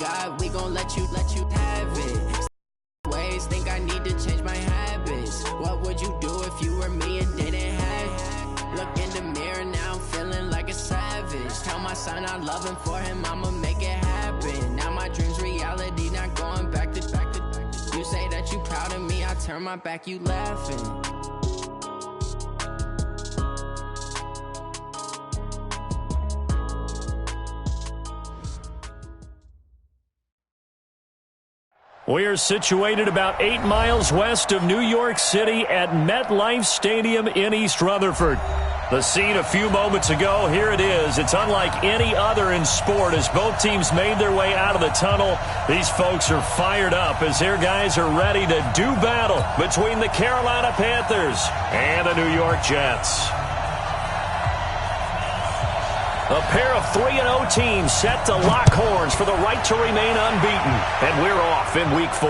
God, we gon' let you have it. Ways think I need to change my habits. What would you do if you were me and didn't have? Look in the mirror now, I'm feeling like a savage. Tell my son I love him, for him I'ma make it happen. Now my dream's reality, not going back to. You say that you proud of me, I turn my back, you laughing. We are situated about 8 miles west of New York City at MetLife Stadium in East Rutherford. The scene a few moments ago, here it is. It's unlike any other in sport as both teams made their way out of the tunnel. These folks are fired up as their guys are ready to do battle between the Carolina Panthers and the New York Jets. A pair of 3-0 teams set to lock horns for the right to remain unbeaten. And we're off in Week 4.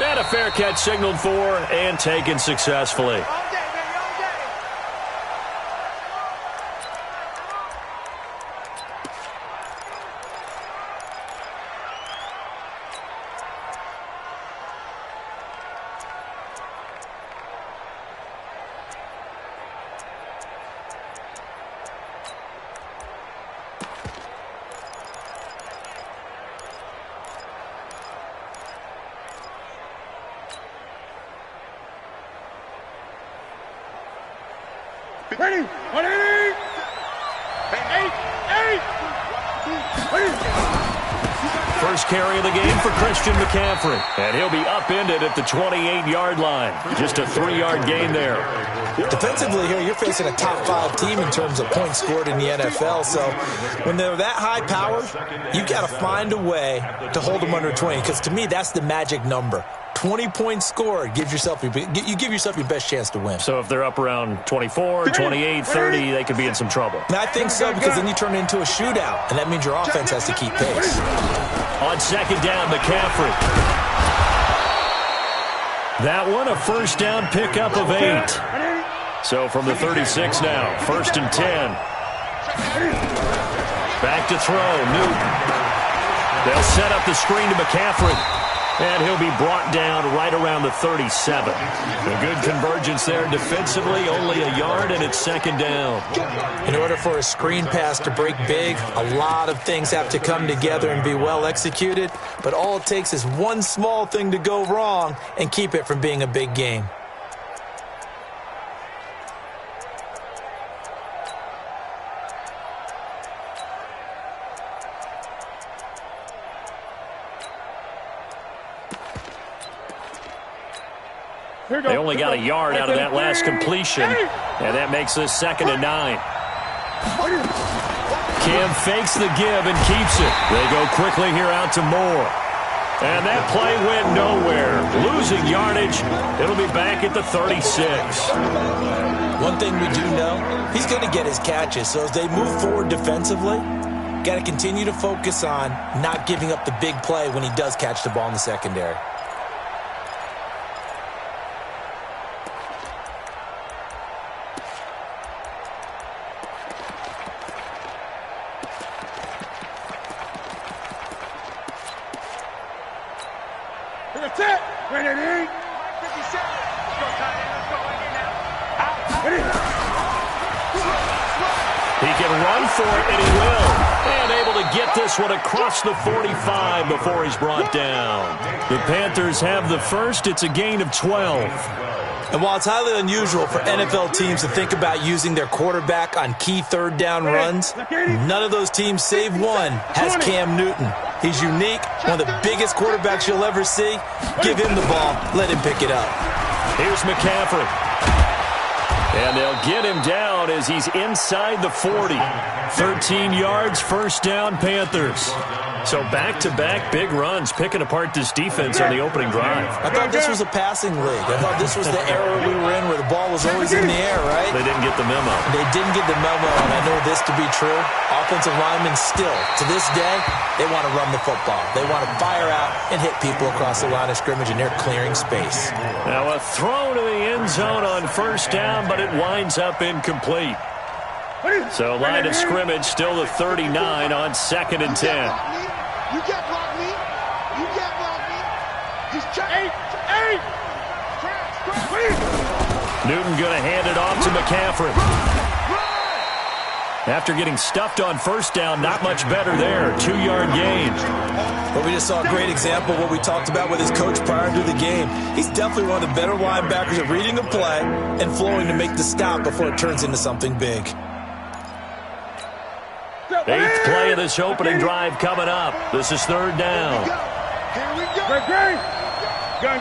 And a fair catch signaled for and taken successfully. Ready, 180, 8. First carry of the game for Christian McCaffrey. And he'll be upended at the 28-yard line. Just a 3-yard gain there. Defensively here, you're facing a top-5 team in terms of points scored in the NFL. So when they're that high-powered, you've got to find a way to hold them under 20. Because to me, that's the magic number. 20 points scored, you give yourself your best chance to win. So if they're up around 24, 28, 30, they could be in some trouble. And I think so, because then you turn it into a shootout, and that means your offense has to keep pace. On second down, McCaffrey. That one, a first down pickup of 8. So from the 36 now, first and 10. Back to throw, Newton. They'll set up the screen to McCaffrey. And he'll be brought down right around the 37. A good convergence there defensively, only a yard, and it's second down. In order for a screen pass to break big, a lot of things have to come together and be well executed, but all it takes is one small thing to go wrong and keep it from being a big game. They only got a yard out of that last completion, and that makes this second and 9. Cam fakes the give and keeps it. They go quickly here out to Moore. And that play went nowhere. Losing yardage. It'll be back at the 36. One thing we do know, he's going to get his catches. So as they move forward defensively, got to continue to focus on not giving up the big play when he does catch the ball in the secondary. He can run for it, and he will. And able to get this one across the 45 before he's brought down. The Panthers have the first. It's a gain of 12. And while it's highly unusual for NFL teams to think about using their quarterback on key third down runs, none of those teams, save one, has Cam Newton. He's unique, one of the biggest quarterbacks you'll ever see. Give him the ball. Let him pick it up. Here's McCaffrey. And they'll get him down as he's inside the 40. 13 yards, first down, Panthers. So back-to-back big runs, picking apart this defense on the opening drive. I thought this was a passing league. I thought this was the era we were in where the ball was always in the air, right? They didn't get the memo. They didn't get the memo, and I know this to be true. Offensive linemen still, to this day, they want to run the football. They want to fire out and hit people across the line of scrimmage, and they're clearing space. Now a throw to the end zone on first down, but it winds up incomplete. So line of scrimmage still the 39 on second and 10. You can't block me. Newton going to hand it off to McCaffrey. After getting stuffed on first down, not much better there. 2-yard gain. Well, we just saw a great example of what we talked about with his coach prior to the game. He's definitely one of the better linebackers at reading a play and flowing to make the stop before it turns into something big. 8th play of this opening drive coming up. This is 3rd down. Here we go. Gun.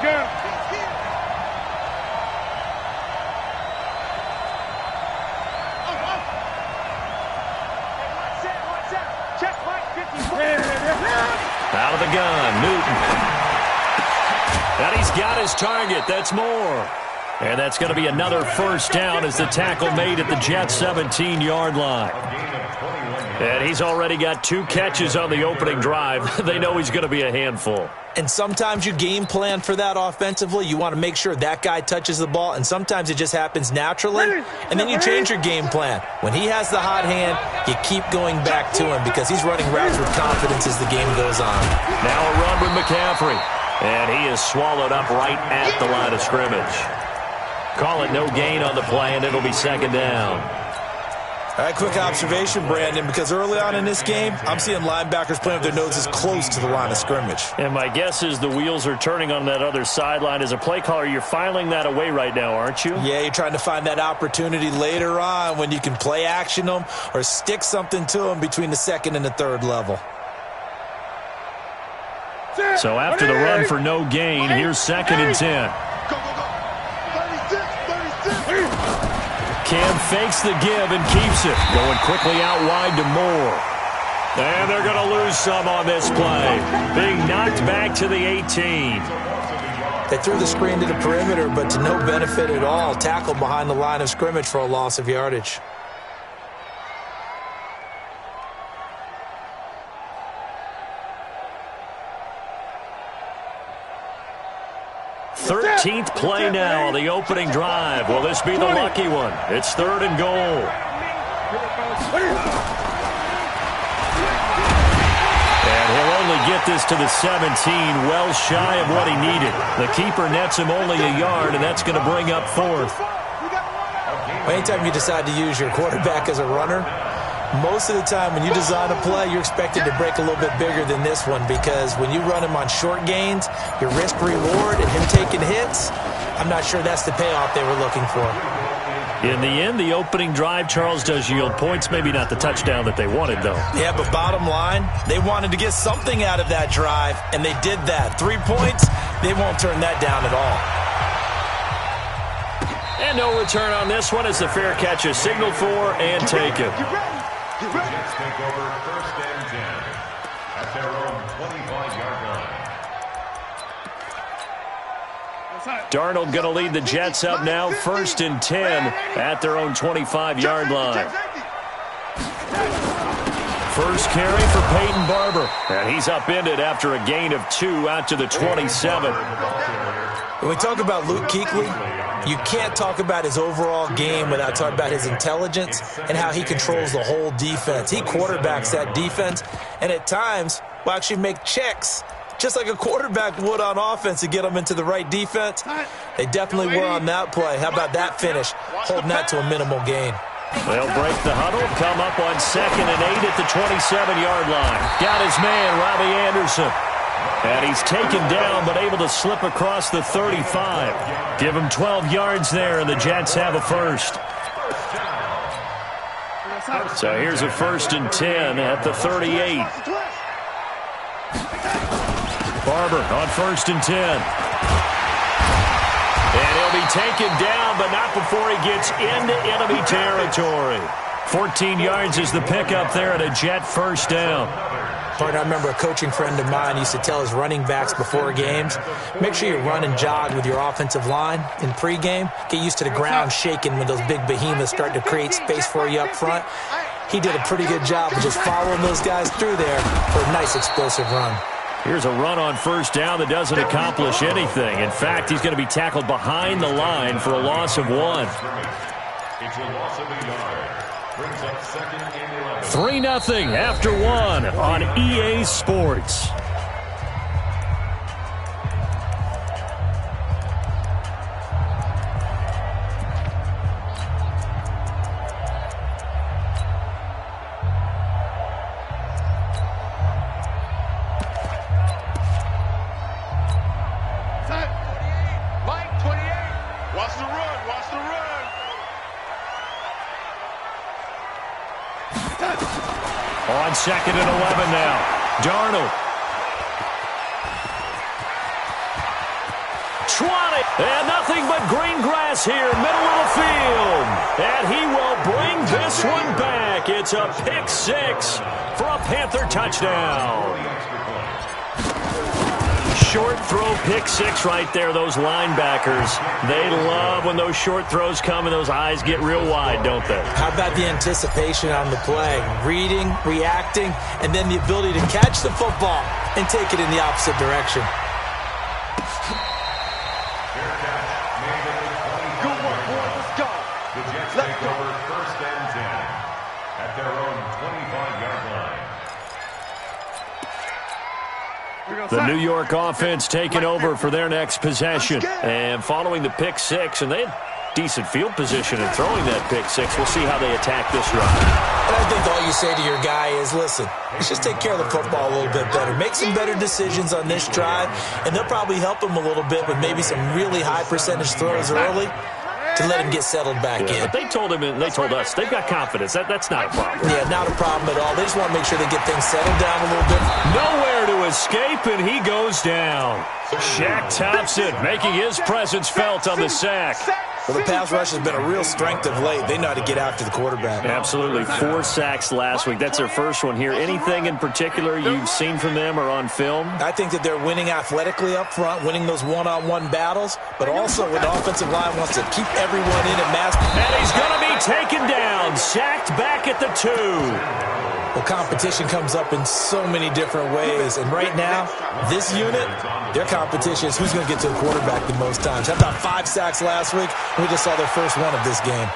Out of the gun, Newton. And he's got his target. That's more. And that's going to be another first down as the tackle made at the Jets' 17-yard line. And he's already got 2 catches on the opening drive. They know he's going to be a handful. And sometimes you game plan for that offensively. You want to make sure that guy touches the ball, and sometimes it just happens naturally, and then you change your game plan. When he has the hot hand, you keep going back to him because he's running routes with confidence as the game goes on. Now a run with McCaffrey, and he is swallowed up right at the line of scrimmage. Call it no gain on the play, and it'll be 2nd down. All right, quick observation, Brandon, because early on in this game, I'm seeing linebackers playing with their noses close to the line of scrimmage. And my guess is the wheels are turning on that other sideline. As a play caller, you're filing that away right now, aren't you? Yeah, you're trying to find that opportunity later on when you can play action them or stick something to them between the 2nd and the 3rd level. So after the run for no gain, here's 2nd and 10. Cam fakes the give and keeps it. Going quickly out wide to Moore. And they're going to lose some on this play. Being knocked back to the 18. They threw the screen to the perimeter, but to no benefit at all. Tackled behind the line of scrimmage for a loss of yardage. Thirteenth play now on the opening drive. Will this be the lucky one? It's 3rd and goal. And he'll only get this to the 17, well shy of what he needed. The keeper nets him only a yard, and that's going to bring up 4th. Anytime you decide to use your quarterback as a runner, most of the time when you design a play, you're expected to break a little bit bigger than this one because when you run him on short gains, your risk-reward and him taking hits, I'm not sure that's the payoff they were looking for. In the end, the opening drive, Charles, does yield points. Maybe not the touchdown that they wanted, though. Yeah, but bottom line, they wanted to get something out of that drive, and they did that. 3 points, they won't turn that down at all. And no return on this one as the fair catch is signaled for and taken. Jets take over 1st and 10 at their own 25-yard line. Darnold going to lead the Jets up now, 1st and 10 at their own 25-yard line. First carry for Peyton Barber, and he's upended after a gain of 2 out to the 27. When we talk about Luke Kuechly, you can't talk about his overall game without talking about his intelligence and how he controls the whole defense. He quarterbacks that defense, and at times will actually make checks, just like a quarterback would on offense to get them into the right defense. They definitely were on that play. How about that finish, holding that to a minimal gain? They'll break the huddle, come up on 2nd and 8 at the 27-yard line. Got his man, Robbie Anderson. And he's taken down, but able to slip across the 35. Give him 12 yards there, and the Jets have a first. So here's a 1st and 10 at the 38. Barber on 1st and 10. And he'll be taken down, but not before he gets into enemy territory. 14 yards is the pickup there at a Jet first down. Partner, I remember a coaching friend of mine used to tell his running backs before games, make sure you run and jog with your offensive line in pregame. Get used to the ground shaking when those big behemoths start to create space for you up front. He did a pretty good job of just following those guys through there for a nice explosive run. Here's a run on first down that doesn't accomplish anything. In fact, he's going to be tackled behind the line for a loss of 1. It's a loss of a yard. Brings up 2nd and 11. 3-0 after 1 on EA Sports. 2nd and 11 now. Darnold. 20. And nothing but green grass here, middle of the field. And he will bring this one back. It's a pick 6 for a Panther touchdown. Short throw pick 6 right there, those linebackers. They love when those short throws come and those eyes get real wide, don't they? How about the anticipation on the play? Reading, reacting, and then the ability to catch the football and take it in the opposite direction. The Jets take over 1st and 10 at their own 25-yard line. The New York offense taking over for their next possession. And following the pick 6, and they had decent field position in throwing that pick 6. We'll see how they attack this drive. And I think all you say to your guy is, listen, let's just take care of the football a little bit better. Make some better decisions on this drive, and they'll probably help him a little bit with maybe some really high percentage throws early to let him get settled back in. But they told him, and they told us, they've got confidence. That's not a problem. Yeah, not a problem at all. They just want to make sure they get things settled down a little bit. Nowhere to escape, and he goes down. Shaq Thompson making his presence felt on the sack. Well, the pass rush has been a real strength of late. They know how to get after the quarterback. Absolutely. 4 sacks last week. That's their first one here. Anything in particular you've seen from them or on film? I think that they're winning athletically up front, winning those one-on-one battles, but also when the offensive line wants to keep everyone in and mass. And he's going to be taken down, sacked back at the 2. Well, competition comes up in so many different ways, and right now, this unit, their competition is who's going to get to the quarterback the most times. Had about 5 sacks last week, and we just saw their first one of this game.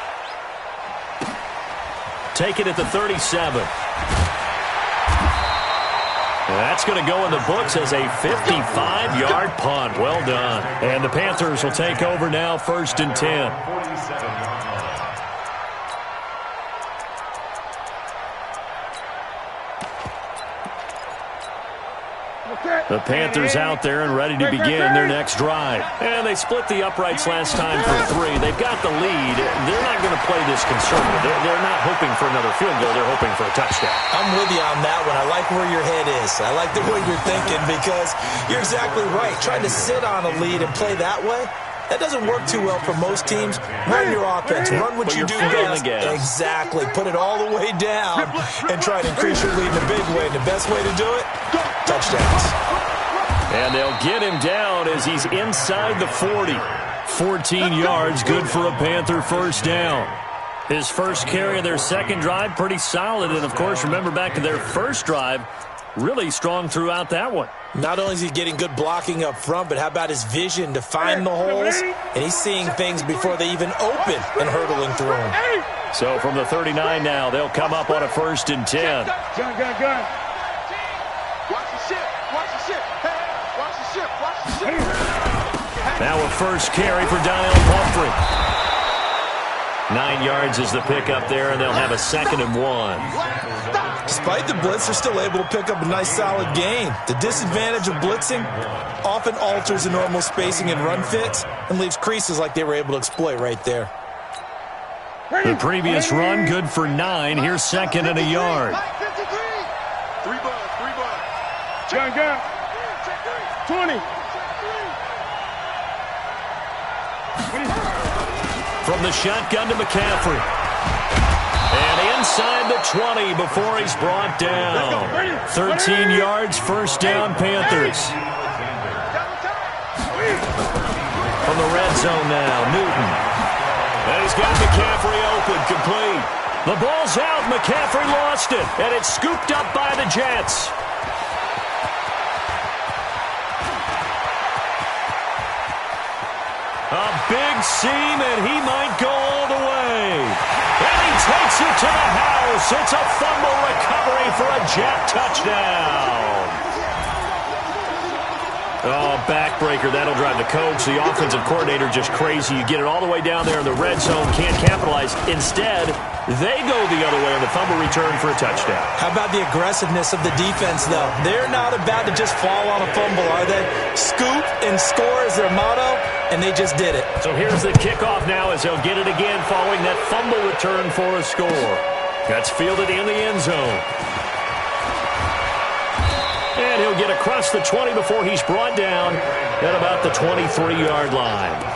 Take it at the 37. That's going to go in the books as a 55-yard punt. Well done. And the Panthers will take over now, 1st and 10. The Panthers out there and ready to begin their next drive. And they split the uprights last time for 3. They've got the lead. They're not going to play this conservative. They're not hoping for another field goal. They're hoping for a touchdown. I'm with you on that one. I like where your head is. I like the way you're thinking because you're exactly right. Trying to sit on a lead and play that way, that doesn't work too well for most teams. Run your offense. Run what you do best. Exactly. Put it all the way down and try to increase your lead in a big way. And the best way to do it, touchdowns. And they'll get him down as he's inside the 40. 14 yards, good for a Panther first down. His first carry of their second drive, pretty solid. And, of course, remember back to their first drive, really strong throughout that one. Not only is he getting good blocking up front, but how about his vision to find the holes? And he's seeing things before they even open and hurdling through them. So from the 39 now, they'll come up on a 1st and 10. Gun. Now a first carry for Daniel Pumphrey. 9 yards is the pickup there, and they'll have a 2nd and 1. Despite the blitz, they're still able to pick up a nice, solid gain. The disadvantage of blitzing often alters the normal spacing and run fits and leaves creases like they were able to exploit right there. The previous run, good for 9. Here's 2nd and a yard. Gun. 20. From the shotgun to McCaffrey. And inside the 20 before he's brought down. 13 yards, first down, Panthers. From the red zone now, Newton. And he's got McCaffrey open, complete. The ball's out, McCaffrey lost it, and it's scooped up by the Jets. A big seam, and he might go all the way. And he takes it to the house. It's a fumble recovery for a Jet touchdown. Oh, backbreaker. That'll drive the coach, the offensive coordinator, just crazy. You get it all the way down there in the red zone, can't capitalize. Instead, they go the other way on the fumble return for a touchdown. How about the aggressiveness of the defense, though? They're not about to just fall on a fumble, are they? Scoop and score is their motto, and they just did it. So here's the kickoff now as they'll get it again following that fumble return for a score. That's fielded in the end zone. And he'll get across the 20 before he's brought down at about the 23-yard line.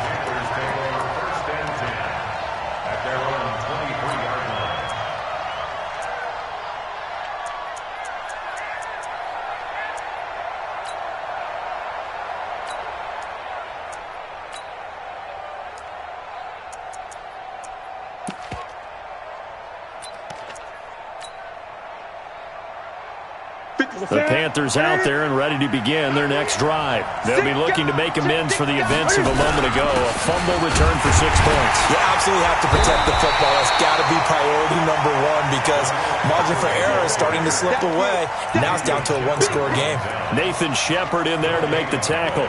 The Panthers out there and ready to begin their next drive. They'll be looking to make amends for the events of a moment ago. A fumble return for 6 points. You absolutely have to protect the football. That's got to be priority number one because margin for error is starting to slip away. Now it's down to a one-score game. Nathan Shepard in there to make the tackle.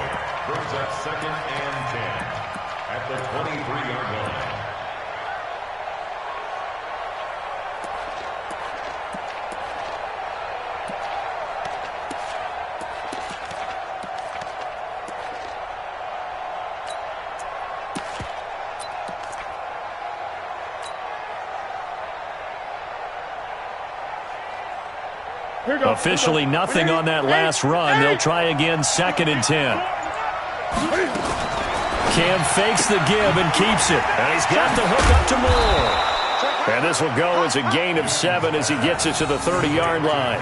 Brings up 2nd and 10 at the 23-yard line. Officially nothing on that last run. They'll try again 2nd and 10. Cam fakes the give and keeps it. And he's got the hook up to Moore. And this will go as a gain of 7 as he gets it to the 30-yard line.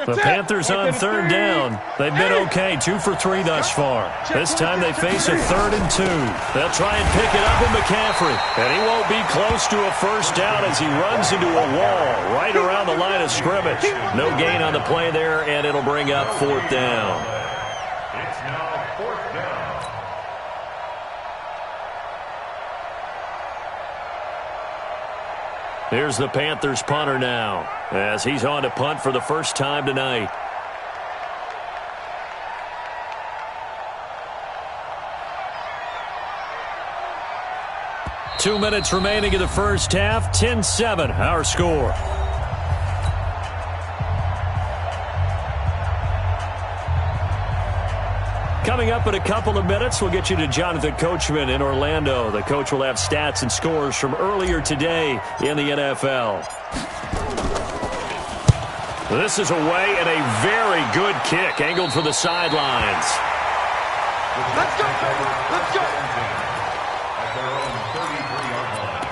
The Panthers on 3rd down. They've been okay, 2 for 3 thus far. This time they face a 3rd and 2. They'll try and pick it up with McCaffrey. And he won't be close to a first down as he runs into a wall right around the line of scrimmage. No gain on the play there, and it'll bring up 4th down. It's now 4th down. Here's the Panthers punter now as he's on to punt for the first time tonight. Two minutes remaining in the first half. 10-7 our score. Coming up in a couple of minutes, we'll get you to Jonathan Coachman in Orlando. The coach will have stats and scores from earlier today in the NFL. This is away and a very good kick angled for the sidelines. Let's go, baby. Let's go. At their own 33-yard line.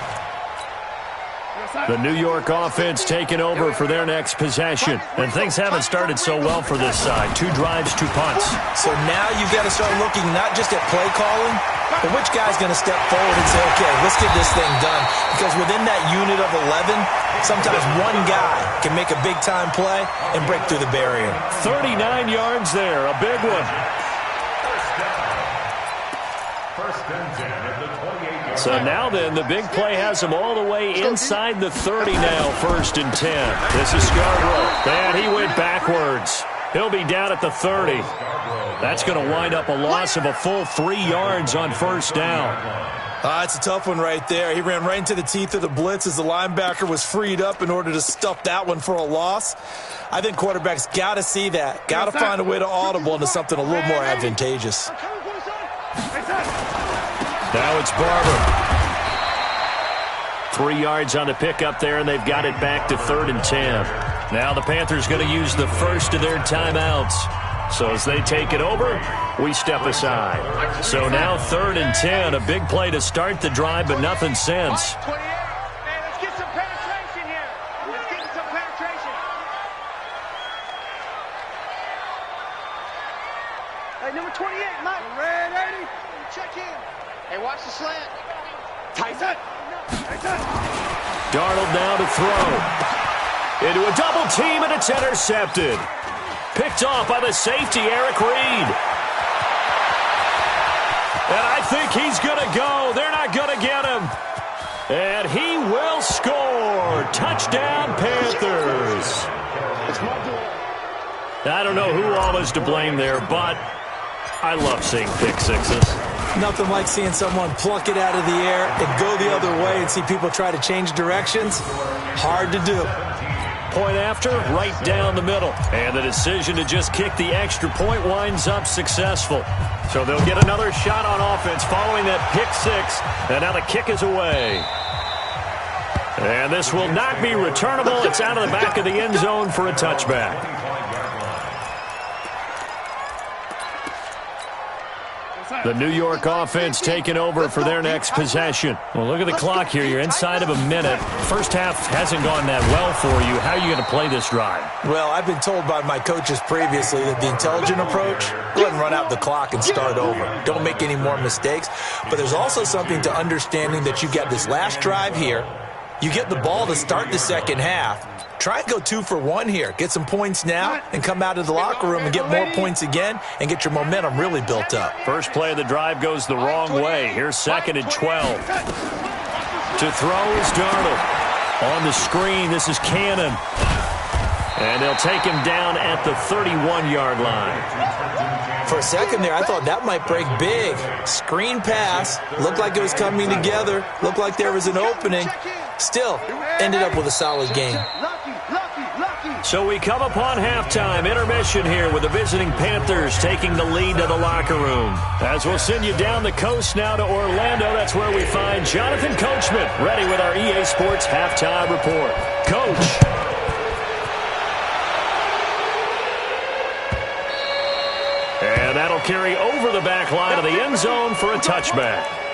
The New York offense taking over for their next possession. And things haven't started so well for this side. 2 drives, 2 punts. So now you've got to start looking not just at play calling, but which guy's going to step forward and say, okay, let's get this thing done. Because within that unit of 11, sometimes one guy can make a big-time play and break through the barrier. 39 yards there, a big one. First and 10 at the 28-yard So now then, the big play has him all the way inside the 30 now, 1st and 10. This is Scarborough. And he went backwards. He'll be down at the 30. That's going to wind up a loss of a full 3 yards on 1st down. It's a tough one right there. He ran right into the teeth of the blitz as the linebacker was freed up in order to stuff that one for a loss. I think quarterbacks got to see that. Got to find a way to audible into something a little more advantageous. Now it's Barber. 3 yards on the pickup there, and they've got it back to 3rd and 10. Now the Panthers going to use the first of their timeouts. So as they take it over, we step aside. So now 3rd and 10, a big play to start the drive, but nothing since. Hey, let's get some penetration here. Let's get some penetration. Hey, number 28, Mike. Red 80. Check in. Hey, watch the slant. Tyson. Darnold now to throw. Into a double team, and it's intercepted. Picked off by the safety, Eric Reed. And I think he's going to go. They're not going to get him. And he will score. Touchdown, Panthers. I don't know who all is to blame there, but I love seeing pick sixes. Nothing like seeing someone pluck it out of the air and go the other way and see people try to change directions. Hard to do. Point after, right down the middle. And the decision to just kick the extra point winds up successful. So they'll get another shot on offense following that pick six. And now the kick is away. And this will not be returnable. It's out of the back of the end zone for a touchback. The New York offense taking over for their next possession. Well, look at the clock here. You're inside of a minute. First half hasn't gone that well for you. How are you going to play this drive? Well, I've been told by my coaches previously that the intelligent approach, go ahead and run out the clock and start over. Don't make any more mistakes. But there's also something to understanding that you get this last drive here. You get the ball to start the second half. Try and go 2 for 1 here. Get some points now and come out of the locker room and get more points again and get your momentum really built up. First play of the drive goes the wrong way. Here's 2nd and 12. To throw is Darnold. On the screen, this is Cannon. And they'll take him down at the 31-yard line. For a second there, I thought that might break big. Screen pass. Looked like it was coming together. Looked like there was an opening. Still, ended up with a solid game. So we come upon halftime. Intermission here with the visiting Panthers taking the lead to the locker room. As we'll send you down the coast now to Orlando, that's where we find Jonathan Coachman ready with our EA Sports Halftime Report. Coach. And that'll carry over the back line of the end zone for a touchback.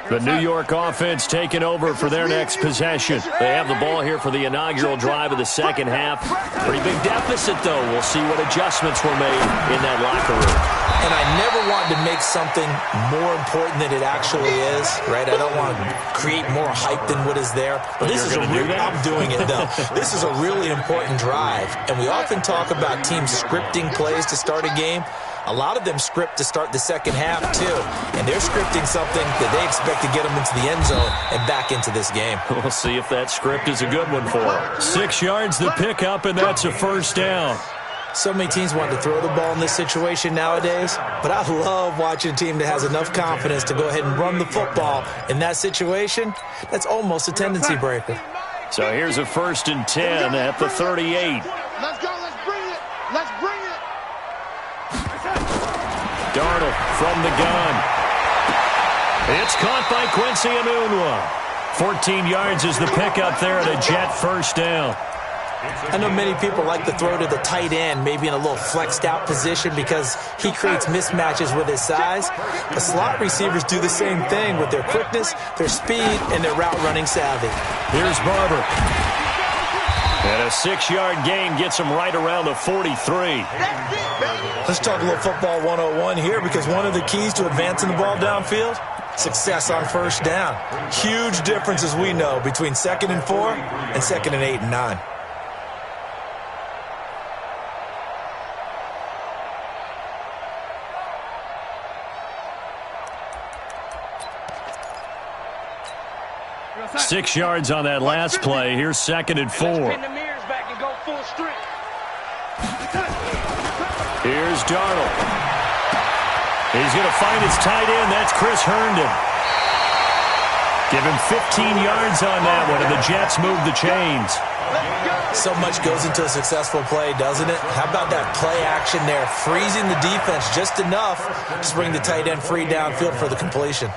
The New York offense taking over for their next possession. They have the ball here for the inaugural drive of the second half. Pretty big deficit, though. We'll see what adjustments were made in that locker room. And I never wanted to make something more important than it actually is, right? I don't want to create more hype than what is there. But this is I'm doing it, though. This is a really important drive. And we often talk about teams scripting plays to start a game. A lot of them script to start the second half, too. And they're scripting something that they expect to get them into the end zone and back into this game. We'll see if that script is a good one for them. 6 yards the pickup, and that's a first down. So many teams want to throw the ball in this situation nowadays, but I love watching a team that has enough confidence to go ahead and run the football in that situation. That's almost a tendency breaker. So here's a 1st and 10 at the 38. Let's go. Let's bring it. Let's bring it. Darnold from the gun. It's caught by Quincy Enunwa. 14 yards is the pickup there at a Jet first down. I know many people like to throw to the tight end, maybe in a little flexed out position because he creates mismatches with his size. But slot receivers do the same thing with their quickness, their speed, and their route running savvy. Here's Barber. And a 6-yard gain gets him right around the 43. Let's talk a little football 101 here, because one of the keys to advancing the ball downfield, success on first down. Huge difference, as we know, between 2nd and 4 and 2nd and 8 and 9. Six yards on that last play. Here's 2nd and 4. Here's Darnold. He's going to find his tight end. That's Chris Herndon. Give him 15 yards on that one, and the Jets move the chains. So much goes into a successful play, doesn't it? How about that play action there, freezing the defense just enough to bring the tight end free downfield for the completion.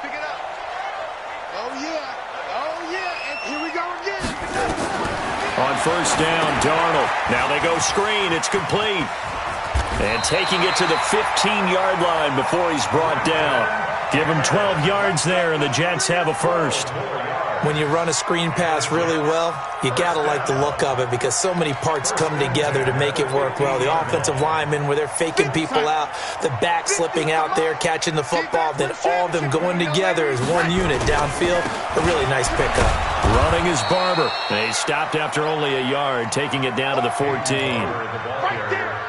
Pick it up. Oh, yeah. Oh, yeah. And here we go again. On first down, Darnold. Now they go screen. It's complete. And taking it to the 15-yard line before he's brought down. Give him 12 yards there, and the Jets have a first. When you run a screen pass really well, you got to like the look of it because so many parts come together to make it work well. The offensive linemen, where they're faking people out, the back slipping out there, catching the football, then all of them going together as one unit downfield. A really nice pickup. Running is Barber. They stopped after only a yard, taking it down to the 14.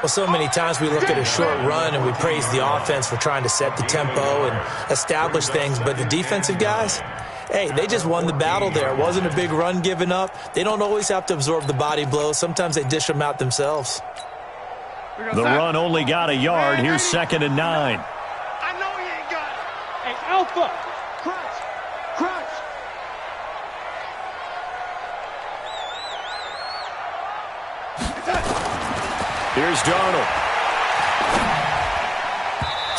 Well, so many times we look at a short run and we praise the offense for trying to set the tempo and establish things, but the defensive guys, hey, they just won the battle there. It wasn't a big run given up. They don't always have to absorb the body blows. Sometimes they dish them out themselves. The run only got a yard. Here's 2nd and 9. I know he ain't got it. Hey, Alpha. Crunch. Crunch. Here's Darnold.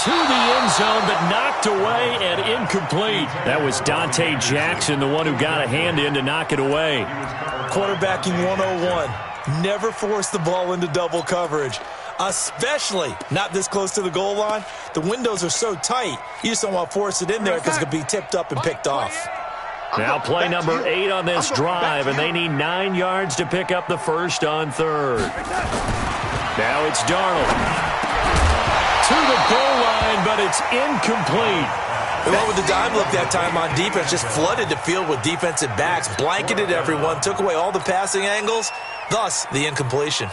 To the end zone, but knocked away and incomplete. That was Dante Jackson, the one who got a hand in to knock it away. Quarterbacking 101. Never force the ball into double coverage, especially not this close to the goal line. The windows are so tight, you just don't want to force it in there because it could be tipped up and picked off. Now play number 8 on this drive, and they need 9 yards to pick up the first on 3rd. Now it's Darnold. To the goal line, but it's incomplete. They went with the dime look that time on defense, just flooded the field with defensive backs, blanketed everyone, took away all the passing angles, thus the incompletion.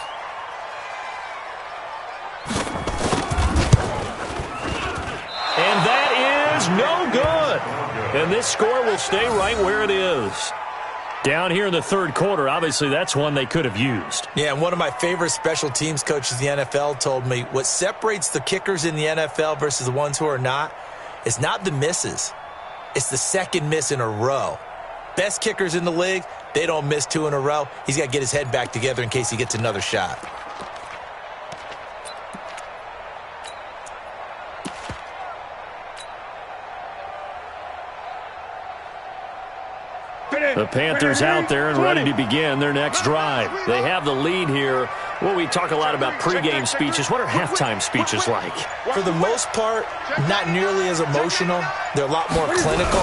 And that is no good. And this score will stay right where it is. Down here in the 3rd quarter, obviously that's one they could have used. Yeah, and one of my favorite special teams coaches in the NFL told me what separates the kickers in the NFL versus the ones who are not is not the misses. It's the second miss in a row. Best kickers in the league, they don't miss 2 in a row. He's got to get his head back together in case he gets another shot. The Panthers out there and ready to begin their next drive. They have the lead here. Well, we talk a lot about pregame speeches. What are halftime speeches like? For the most part, not nearly as emotional. They're a lot more clinical.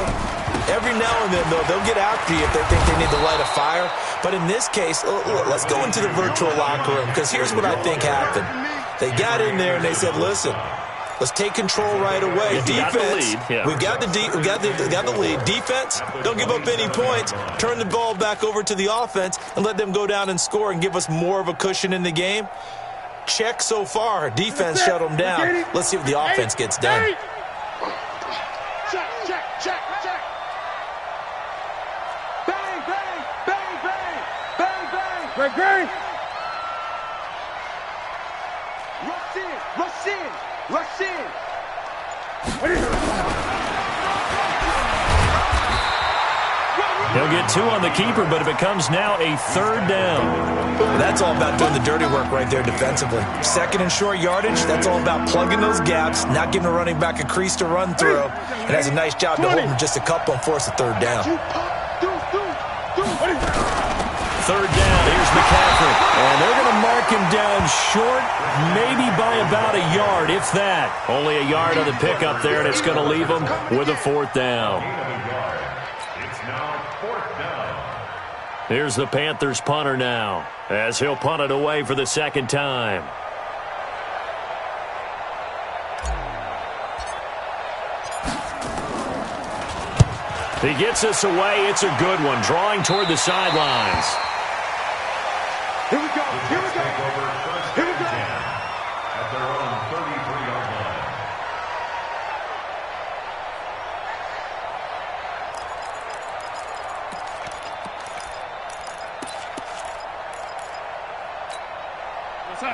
Every now and then, though, they'll get after you if they think they need to light a fire. But in this case, let's go into the virtual locker room because here's what I think happened. They got in there and they said, listen, let's take control right away. Defense, we got the lead. Defense, don't give up any points. Turn the ball back over to the offense and let them go down and score and give us more of a cushion in the game. Check so far. Defense shut them down. Let's see what the offense gets done. Check, check, check, check. Bang, bang, bang, bang, bang, bang. Bang, bang. Rush in, rush in. Rush in. He'll get 2 on the keeper, but it becomes now a 3rd down. That's all about doing the dirty work right there defensively. 2nd and short yardage, that's all about plugging those gaps, not giving a running back a crease to run through. And has a nice job to hold him just a couple and force a 3rd down. 3rd down, here's McCaffrey. And they're going to mark him down short, maybe by about a yard, if that. Only a yard on the pickup there, and it's going to leave him with a 4th down. It's now 4th down. Here's the Panthers punter now, as he'll punt it away for the 2nd time. He gets us away. It's a good one, drawing toward the sidelines. Here we go, here we go. Here we go. At their own 33-yard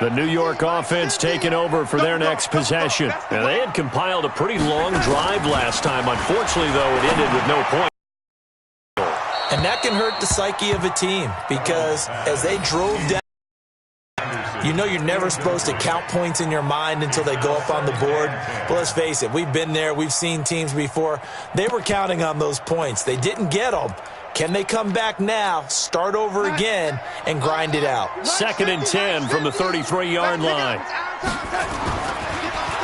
line. The New York offense taking over for their next possession. Now, they had compiled a pretty long drive last time. Unfortunately, though, it ended with no point. And that can hurt the psyche of a team because as they drove down, You know you're never supposed to count points in your mind until they go up on the board. But let's face it, we've been there. We've seen teams before. They were counting on those points. They didn't get them. Can they come back now, start over again, and grind it out? 2nd and 10 from the 33-yard line.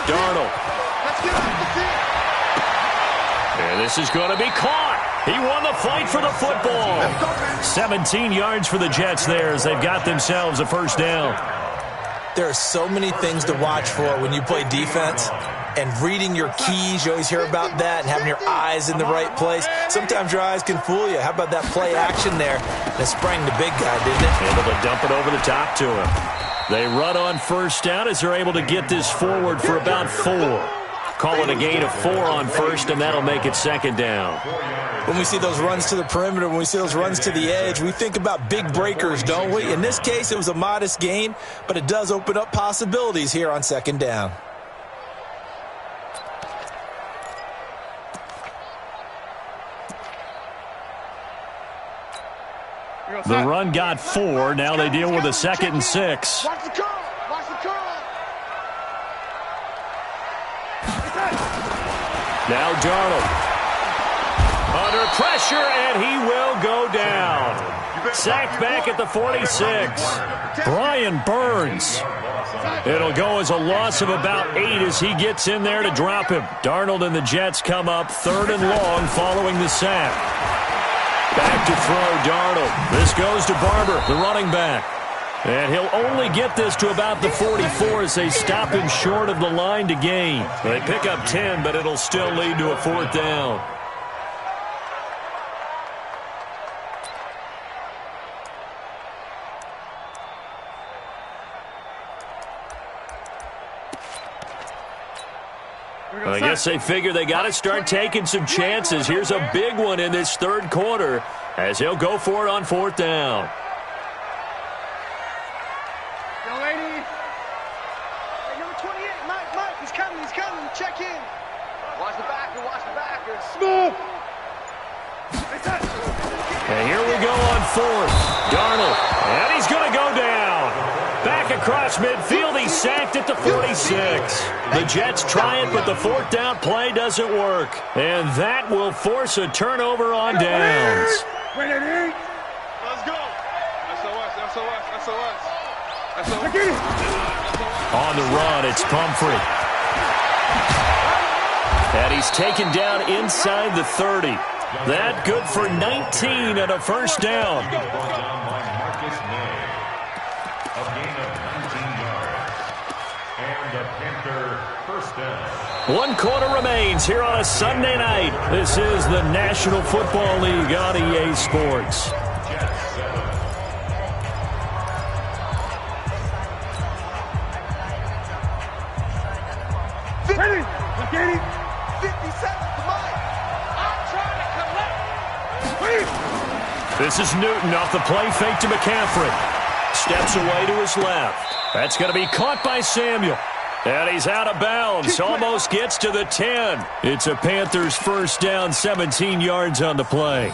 Darnold. And this is going to be caught. He won the fight for the football. 17 yards for the Jets there as they've got themselves a first down. There are so many things to watch for when you play defense. And reading your keys, you always hear about that, and having your eyes in the right place. Sometimes your eyes can fool you. How about that play action there that sprang the big guy, didn't it? Able to dump it over the top to him. They run on first down as they're able to get this forward for about 4. Call it a gain of 4 on first, and that'll make it 2nd down. When we see those runs to the perimeter, when we see those runs to the edge, we think about big breakers, don't we? In this case, it was a modest gain, but it does open up possibilities here on 2nd down. The run got 4. Now they deal with a 2nd and 6. Watch the curl. Watch the curl. Now Darnold. Under pressure, and he will go down. Sacked back at the 46. Brian Burns. It'll go as a loss of about 8 as he gets in there to drop him. Darnold and the Jets come up 3rd and long following the sack. Back to throw, Darnold. This goes to Barber, the running back. And he'll only get this to about the 44 as they stop him short of the line to gain. They pick up 10, but it'll still lead to a 4th down. I guess they figure they got to start taking some chances. Here's a big one in this 3rd quarter as he'll go for it on 4th down. Young lady. Hey, number 28, Mike, he's coming, check in. Watch the backer, Smooth. And here we go on 4th. Darnold, and he's going to go down. Back across midfield, he's sacked at the 46. The Jets try it, but the 4th down play doesn't work. And that will force a turnover on downs. Let's go. SOS. On the run, it's Pumphrey. And he's taken down inside the 30. That good for 19 and a first down. One quarter remains here on a Sunday night. This is the National Football League on EA Sports. Ready? 57 to Mike. I'm trying to collect. This is Newton off the play fake to McCaffrey. Steps away to his left. That's going to be caught by Samuel. And he's out of bounds. Almost gets to the 10. It's a Panthers first down, 17 yards on the play.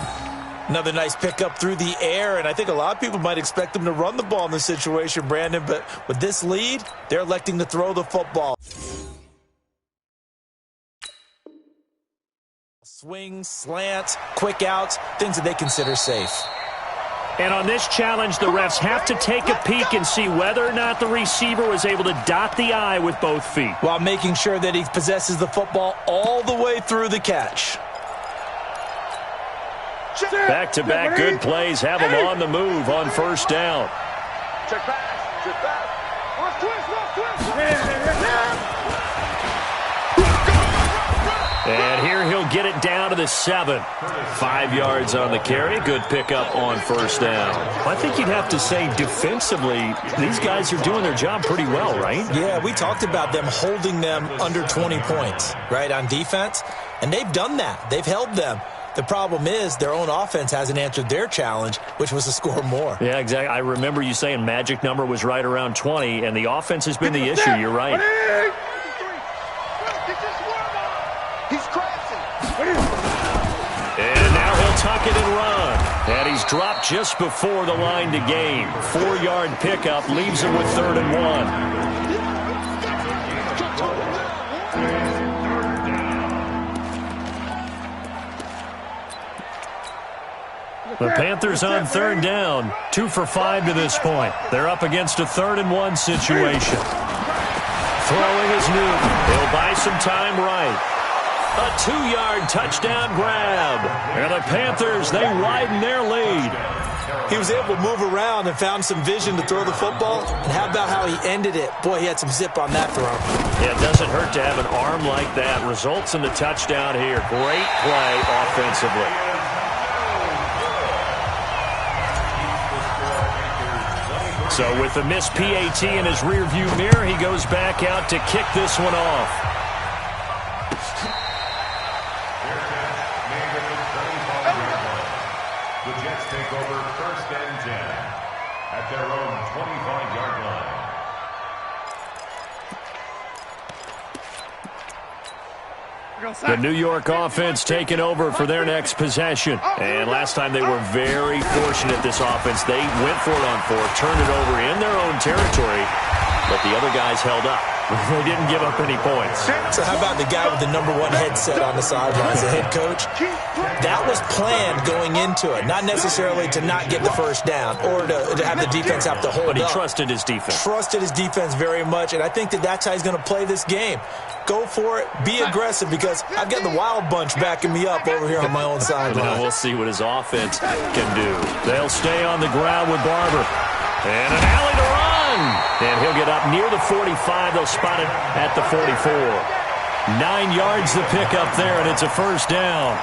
Another nice pickup through the air, and I think a lot of people might expect them to run the ball in this situation, Brandon, but with this lead, they're electing to throw the football. Swings, slants, quick outs, things that they consider safe. And on this challenge, the refs have to take a peek and see whether or not the receiver was able to dot the I with both feet, while making sure that he possesses the football all the way through the catch. Back-to-back good plays have him on the move on first down. Check pass. Lost twist. And here he'll get it down to the 7. 5 yards on the carry. Good pickup on first down. I think you'd have to say defensively, these guys are doing their job pretty well, right? Yeah, we talked about them holding them under 20 points, right, on defense. And they've done that. They've held them. The problem is their own offense hasn't answered their challenge, which was to score more. Yeah, exactly. I remember you saying magic number was right around 20, and the offense has been the issue. You're right. He's crashing. And now he'll tuck it and run. And he's dropped just before the line to gain. 4-yard pickup leaves him with 3rd and 1. The Panthers on 3rd down. 2 for 5 to this point. They're up against a 3rd and 1 situation. Throwing is Newton. He'll buy some time right. A 2-yard touchdown grab. And the Panthers, they widen their lead. He was able to move around and found some vision to throw the football. And how about how he ended it? Boy, he had some zip on that throw. Yeah, it doesn't hurt to have an arm like that. Results in the touchdown here. Great play offensively. So with the missed PAT in his rearview mirror, he goes back out to kick this one off. The Jets take over 1st and 10 at their own 25-yard line. The New York offense taking over for their next possession. And last time they were very fortunate, this offense. They went for it on 4th, turned it over in their own territory, but the other guys held up. They didn't give up any points. So how about the guy with the #1 headset on the sidelines, the head coach? That was planned going into it, not necessarily to not get the first down or to have the defense have to hold up. But he trusted his defense. Trusted his defense very much, and I think that's how he's going to play this game. Go for it. Be aggressive, because I've got the Wild Bunch backing me up over here on my own sideline. We'll see what his offense can do. They'll stay on the ground with Barber. And an alley to run. And he'll get up near the 45. They'll spot it at the 44. 9 yards the pickup there, and it's a 1st down.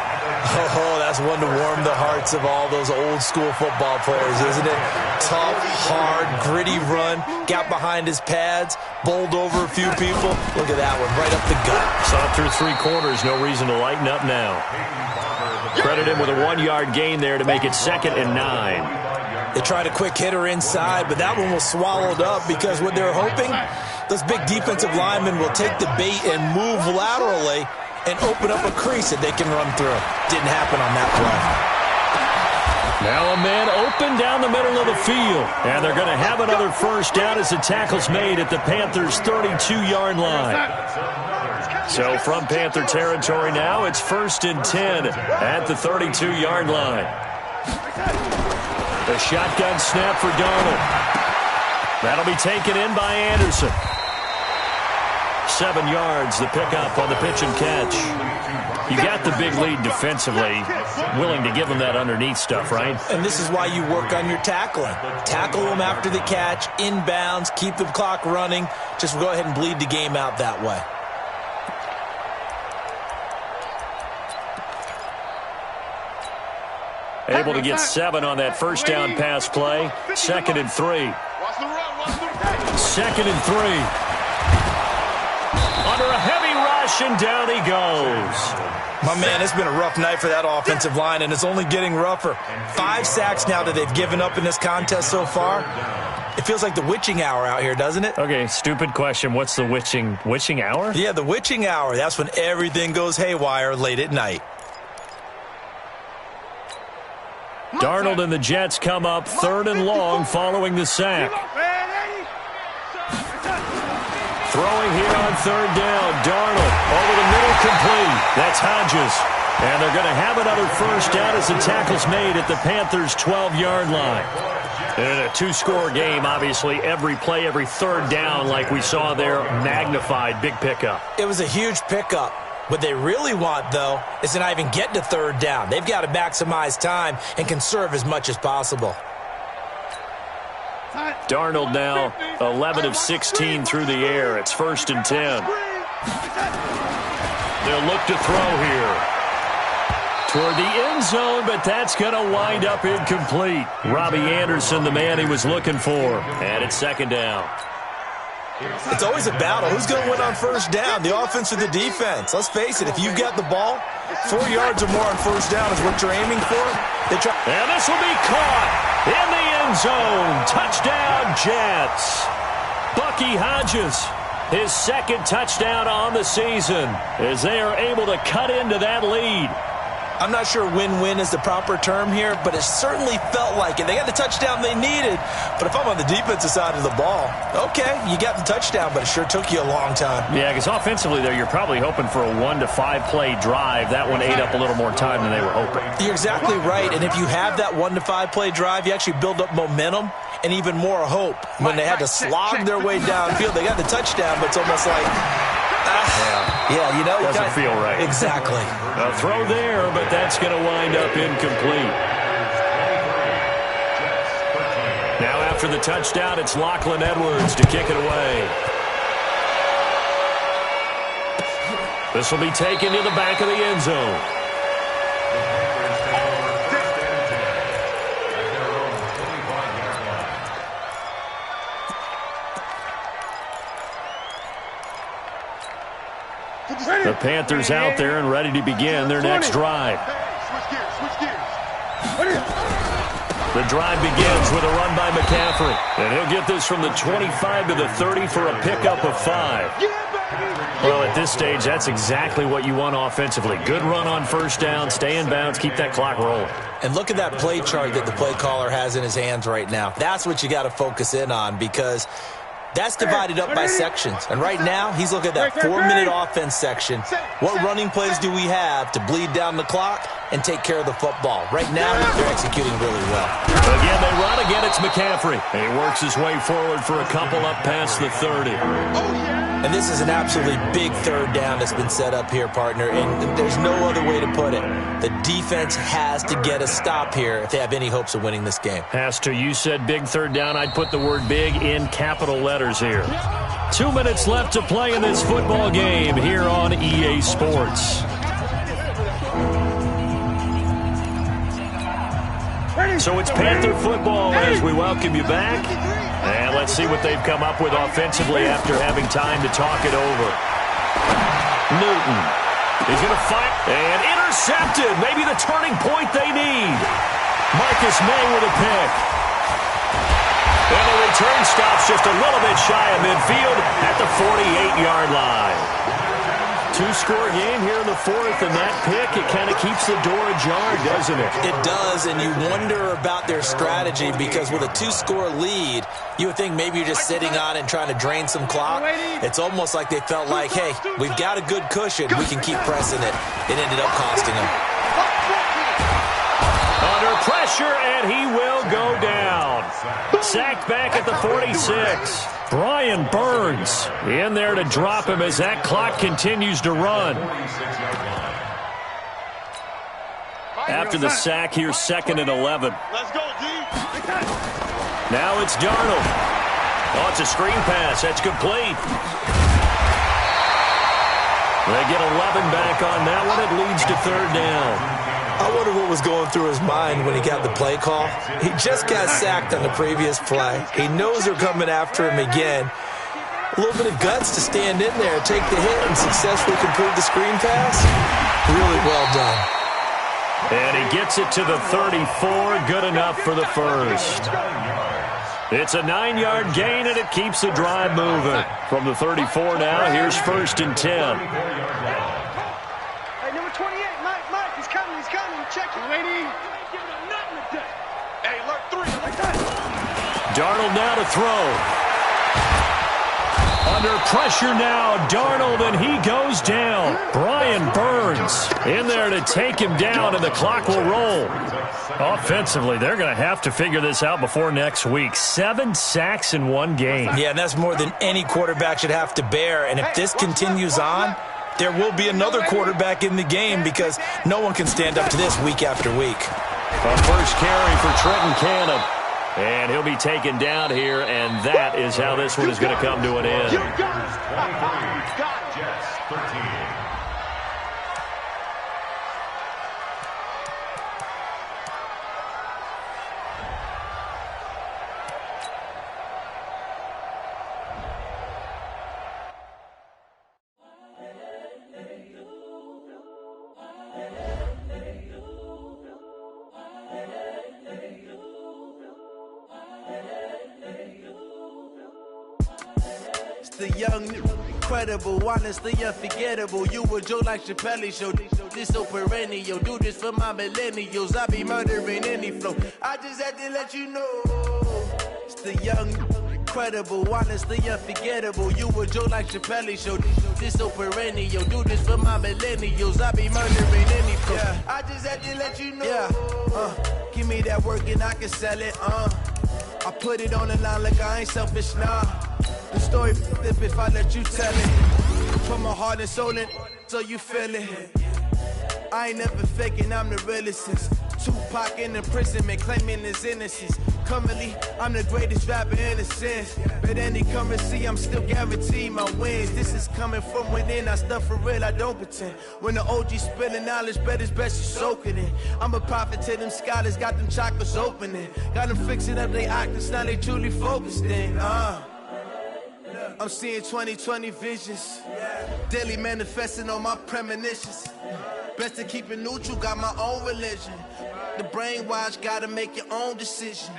Oh, that's one to warm the hearts of all those old-school football players, isn't it? Tough, hard, gritty run. Got behind his pads, bowled over a few people. Look at that one, right up the gut. Saw it through 3 quarters. No reason to lighten up now. Credit him with a 1-yard gain there to make it 2nd and 9. They tried a quick hitter inside, but that one was swallowed up because what they're hoping, those big defensive linemen will take the bait and move laterally and open up a crease that they can run through. Didn't happen on that play. Now a man open down the middle of the field. And they're going to have another 1st down as the tackle's made at the Panthers' 32-yard line. So from Panther territory now, it's 1st and 10 at the 32-yard line. The shotgun snap for Darnold. That'll be taken in by Anderson. 7 yards, the pickup on the pitch and catch. You got the big lead defensively, willing to give them that underneath stuff, right? And this is why you work on your tackling. Tackle them after the catch, inbounds, keep the clock running. Just go ahead and bleed the game out that way. Able to get 7 on that 1st down pass play. 2nd and 3. 2nd and 3. Under a heavy rush, and down he goes. My man, it's been a rough night for that offensive line, and it's only getting rougher. 5 sacks now that they've given up in this contest so far. It feels like the witching hour out here, doesn't it? Okay, stupid question. What's the witching hour? Yeah, the witching hour. That's when everything goes haywire late at night. Darnold and the Jets come up 3rd and long following the sack. Throwing here on 3rd down. Darnold over the middle, complete. That's Hodges. And they're going to have another 1st down as the tackle's made at the Panthers' 12-yard line. And in a 2-score game, obviously, every play, every 3rd down, like we saw there, magnified, big pickup. It was a huge pickup. What they really want, though, is to not even get to 3rd down. They've got to maximize time and conserve as much as possible. Darnold now 11 of 16 through the air. It's 1st and 10. They'll look to throw here. Toward the end zone, but that's going to wind up incomplete. Robbie Anderson, the man he was looking for. And it's 2nd down. It's always a battle. Who's going to win on 1st down, the offense or the defense? Let's face it, if you've got the ball, 4 yards or more on 1st down is what you're aiming for. And this will be caught in the end zone. Touchdown, Jets. Bucky Hodges, his 2nd touchdown on the season, as they are able to cut into that lead. I'm not sure win-win is the proper term here, but it certainly felt like it. They got the touchdown they needed, but if I'm on the defensive side of the ball, okay, you got the touchdown, but it sure took you a long time. Yeah, because offensively there, you're probably hoping for a 1 to 5 play drive. That one ate up a little more time than they were hoping. You're exactly right, and if you have that 1 to 5 play drive, you actually build up momentum and even more hope. When they had to slog their way downfield, they got the touchdown, but it's almost like, yeah, you know. Doesn't feel right. Exactly. A throw there, but that's going to wind up incomplete. Now after the touchdown, it's Lachlan Edwards to kick it away. This will be taken to the back of the end zone. The Panthers out there and ready to begin their next drive. The drive begins with a run by McCaffrey. And he'll get this from the 25 to the 30 for a pickup of 5. Well, at this stage, that's exactly what you want offensively. Good run on first down, stay in bounds, keep that clock rolling. And look at that play chart that the play caller has in his hands right now. That's what you got to focus in on, because that's divided up by sections. And right now, he's looking at that 4-minute offense section. What running plays do we have to bleed down the clock and take care of the football? Right now, they're executing really well. Again, they run. Again, it's McCaffrey. And he works his way forward for a couple up past the 30. And this is an absolutely big third down that's been set up here, partner. And there's no other way to put it. The defense has to get a stop here if they have any hopes of winning this game. Has to. You said big third down. I'd put the word big in capital letters here. 2 minutes left to play in this football game here on EA Sports. So it's Panther football as we welcome you back. And let's see what they've come up with offensively after having time to talk it over. Newton. He's going to fight. And intercepted. Maybe the turning point they need. Marcus May with a pick. And the return stops just a little bit shy of midfield at the 48-yard line. 2-score game here in the fourth, and that pick, it kind of keeps the door ajar, doesn't it? It does, and you wonder about their strategy, because with a 2-score lead, you would think maybe you're just sitting on and trying to drain some clock. It's almost like they felt like, hey, we've got a good cushion. We can keep pressing it. It ended up costing them. Under pressure, and he will go down. Sacked back at the 46. Brian Burns in there to drop him as that clock continues to run. After the sack, here's 2nd and 11. Let's go, D. Now it's Darnold. Oh, it's a screen pass. That's complete. They get 11 back on that one. It leads to 3rd down. I wonder what was going through his mind when he got the play call. He just got sacked on the previous play. He knows they're coming after him again. A little bit of guts to stand in there, take the hit, and successfully complete the screen pass. Really well done. And he gets it to the 34. Good enough for the first. It's a 9-yard gain, and it keeps the drive moving. From the 34 now, here's 1st and 10. Hey, number 28, Mike, he's coming. Check it, lady. Hey, alert 3, like that. Darnold now to throw. Under pressure now, Darnold, and he goes down. Brian Burns in there to take him down, and the clock will roll. Offensively, they're going to have to figure this out before next week. 7 sacks in one game. Yeah, and that's more than any quarterback should have to bear. And if this continues on, there will be another quarterback in the game, because no one can stand up to this week after week. A first carry for Trenton Cannon. And he'll be taken down here, and that is how this one is going to come to an end. Jets 13. The young incredible, honestly unforgettable. You a joke like Chappelle show. This so perennial, do this for my millennials. I be murdering any flow. I just had to let you know. It's the young, incredible, honestly unforgettable. You a joke like Chappelle show. This so perennial, do this for my millennials. I be murdering any flow. Yeah. I just had to let you know. Yeah. Give me that work and I can sell it. I put it on the line like I ain't selfish, nah. The story flip if I let you tell it. Put my heart and soul in, so you feel it. I ain't never faking, I'm the realest since Tupac in imprisonment, claiming his innocence. Currently, I'm the greatest rapper in a sense. But any currency, I'm still guaranteed my wins. This is coming from within, I stuff for real, I don't pretend. When the OG spilling knowledge, bet it's best you soak it in. I'm a prophet to them scholars, got them chakras opening. Got them fixing up they octaves, now they truly focused in. I'm seeing 2020 visions, daily manifesting on my premonitions. Best to keep it neutral, got my own religion. The brainwash, gotta make your own decision.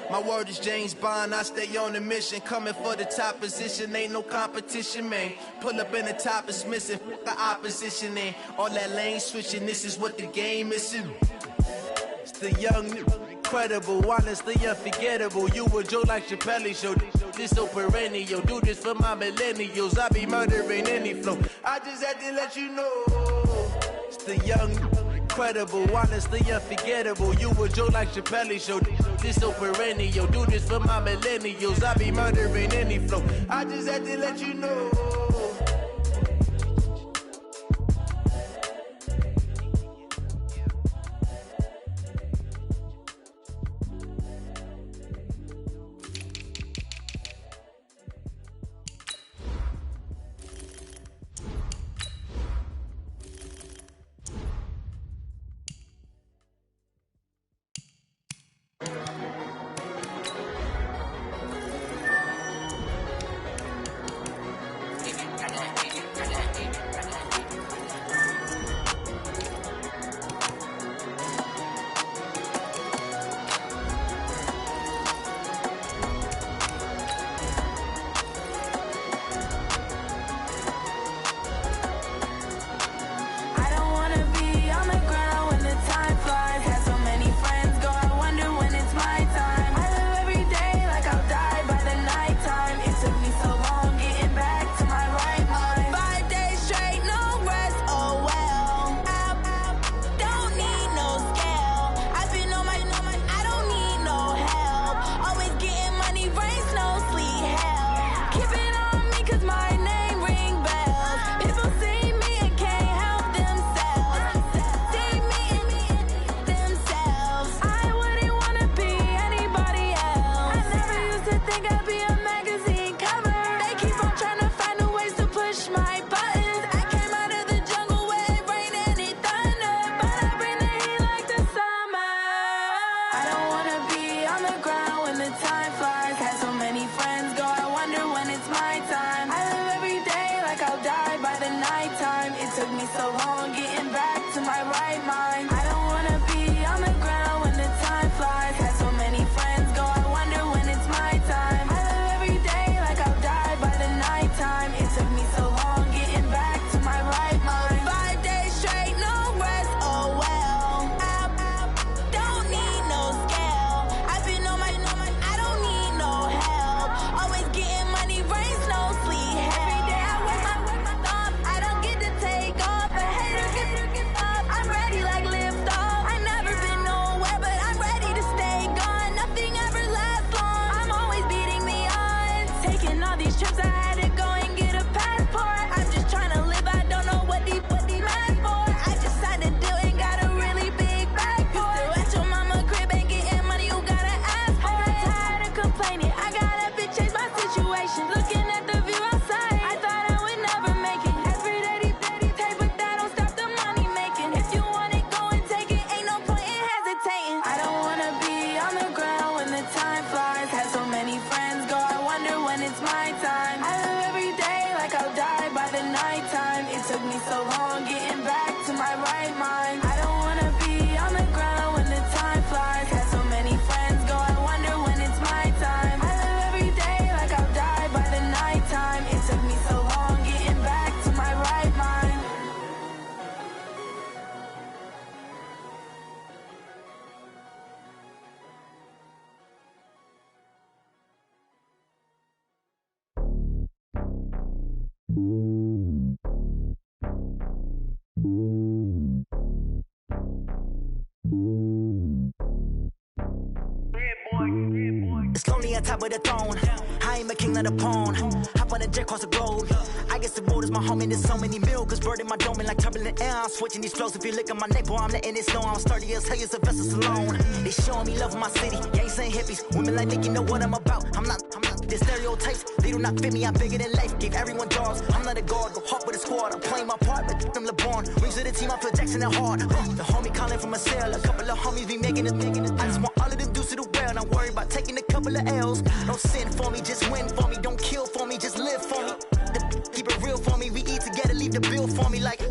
My word is James Bond, I stay on the mission. Coming for the top position, ain't no competition, man. Pull up in the top, it's missing, the opposition ain't. All that lane switching, this is what the game is. It's the young, incredible, honestly unforgettable. You a joke like Chappelle show. This so perennial, do this for my millennials. I be murdering any flow. I just had to let you know. It's the young, incredible, honestly unforgettable. You a joke like Chappelle show. This so perennial, do this for my millennials. I be murdering any flow. I just had to let you know. It's lonely on top of the throne. I ain't a king of the pawn. Hop on a jet across the globe. I guess the road is my home and there's so many milks burning my dome and like turbulent air. I'm switching these flows. If you look at my neck, boy, I'm letting it snow. I'm sturdy as hell as a vessel alone. They showing me love in my city. Gangs ain't hippies. Women like Nicky know what I'm about. I'm not the stereotypes. They do not fit me. I'm bigger than life. Gave everyone jobs. I'm not a guard. Go hard with a squad. I'm playing my part, but I'm LeBron. Rings of the team. I feel Jackson and hard. The homie calling from a cell. A couple of homies be making it. I just want all of them dudes to the well. Not worry about taking a couple of L's. Don't sin for me, just win for me. Don't kill for me, just live for me. Keep it real for me. We eat together, leave the bill for me like.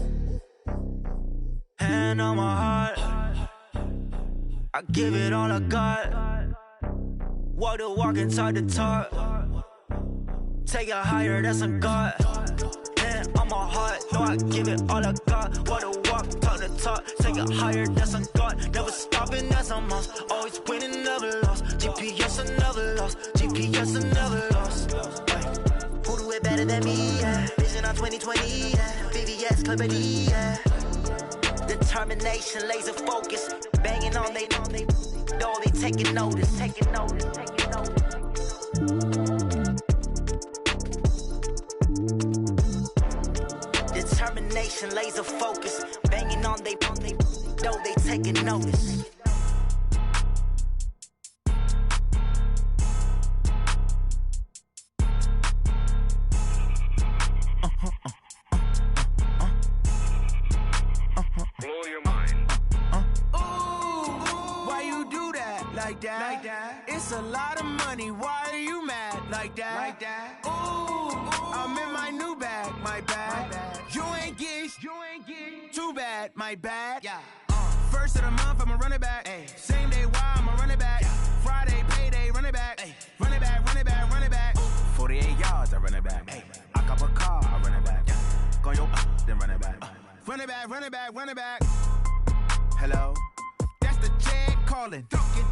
Hand on my heart, I give it all I got. Walk the walk and talk the talk. Take it higher, that's a God. Hand on my heart, no, I give it all I got. Walk the walk, talk the talk. Take it higher, that's a God. Never stopping, that's a must. Always winning, never lost. GPS, I never lost. GPS, I never lost. Who do it better than me? Yeah. Vision on 2020. Yeah. VVS, Clippity. Yeah. Determination, laser focus. Banging on they know they taking notice. Taking notice. Taking notice. Determination, laser focus. Banging on they know they taking notice. Blow your mind. Why you do that like that? It's a lot of money. Why are you mad like that? Ooh, I'm in my new bag, my bag. You ain't get too bad, my bad. Yeah. First of the month, I'ma run it back. Ay. Same day, why I'ma run it back. Friday, payday, run it back. Ay. Run it back, run it back, run it back. 48 yards, I run it back. Ay. I cop a car, I run it back. Go your then run it back. Run it back, run it back, run it back. Hello, that's the jag calling.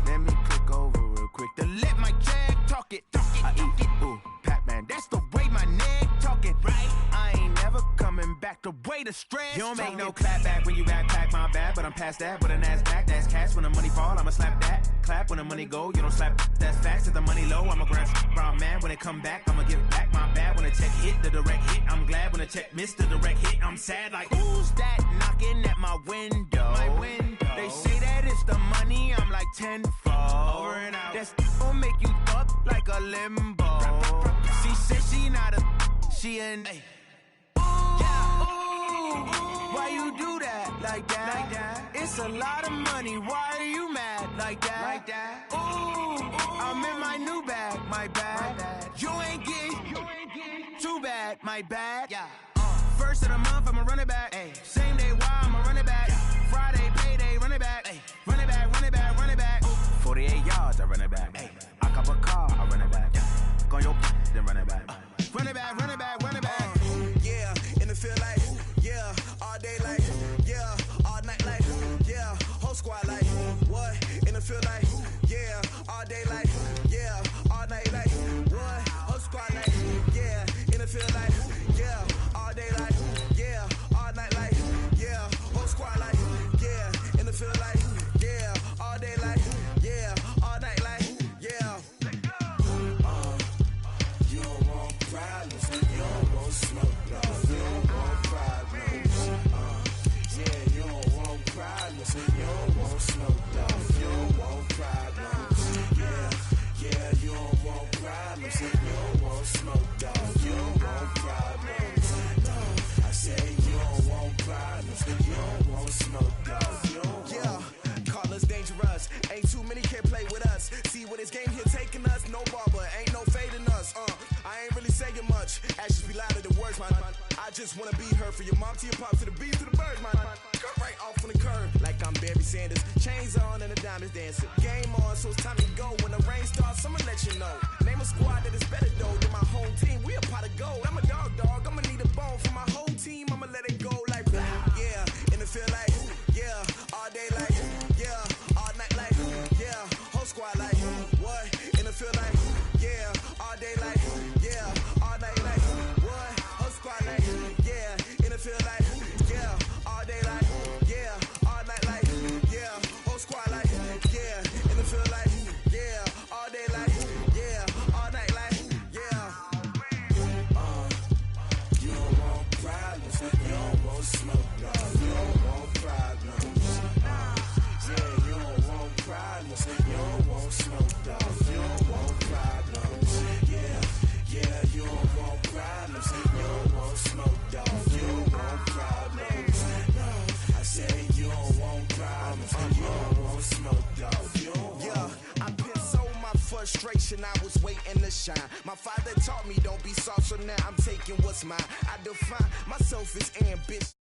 Let me click over real quick to let my jag talk it. I eat it, ooh, Pac-Man. That's the way my neck talking. Right, I ain't never coming back. The way the stress. You don't make no clap back when you backpack my bad, but I'm past that. With an ass back, that's cash. When the money fall, I'ma slap that. Clap when the money go, you don't slap. That's facts. If the money low, I'ma grab brown man. When it come back, I'ma give back my bad. When the check hit, the direct hit. I'm glad when the check missed the direct hit. I'm sad like who's that knocking at my window? My window. They say that it's the money. I'm like tenfold. Over and out. That's gon' make you up like a limbo. She said she not a. She an. Ay. Why you do that like that? It's a lot of money. Why are you mad like that? Ooh, I'm in my new bag, my bad. You ain't get too bad, my bad. Yeah. First of the month, I'ma run it back. Ay. Same day, why I'ma run it back. Friday, payday, run it back. Ay. Run it back, run it back, run it back. 48 yards, I run it back. Ay. I cop a car, I run it back. Go your then run it back. Run it back, run it back, run it back. Yeah, in the field like, yeah, all day like, yeah, all night like, yeah, whole squad like, what? In the field like, yeah, all day like, yeah, all night like, what? Whole squad like, yeah, in the field like, yeah, all day like, yeah, all night like, yeah, whole squad like, yeah, in the field like, yeah, all day like, yeah, all night like, yeah. You don't want problems, you don't want smoke, no, you don't want problems. Yeah, you don't want problems, you don't want smoke, no, you don't want problems. Yeah, you don't want problems, you don't want smoke, no, you don't want problems. No, I say you don't want problems, you don't want smoke, no, you don't want. Yeah, call us dangerous, ain't too many can play with us. See what this game here taking us, no barber, ain't no fading us. I ain't really saying much, actions be louder than words, man. I just wanna be heard for your mom to your pop to the beat to the birds, man. Cut right off on the curb, like I'm Barry Sanders. Chains on and the diamonds dancing. Game on, so it's time to go. When the rain starts, I'ma let you know. Name a squad that is better though than my home team. We a pot of gold. I'm a dog, I'ma need a bone for my whole team. I'ma let it go like blah. Yeah, in the field like, yeah, all day like, yeah, all night like, yeah, whole squad like, what? In the field like, yeah, all day like, yeah, all night like, what? Whole squad like, yeah, in the field like, yeah, all day like, yeah, all night like, yeah, whole You don't want smoke, dog. You don't Yeah, I been so my frustration, I was waiting to shine. My father taught me don't be soft, so now I'm taking what's mine. I define myself as ambition.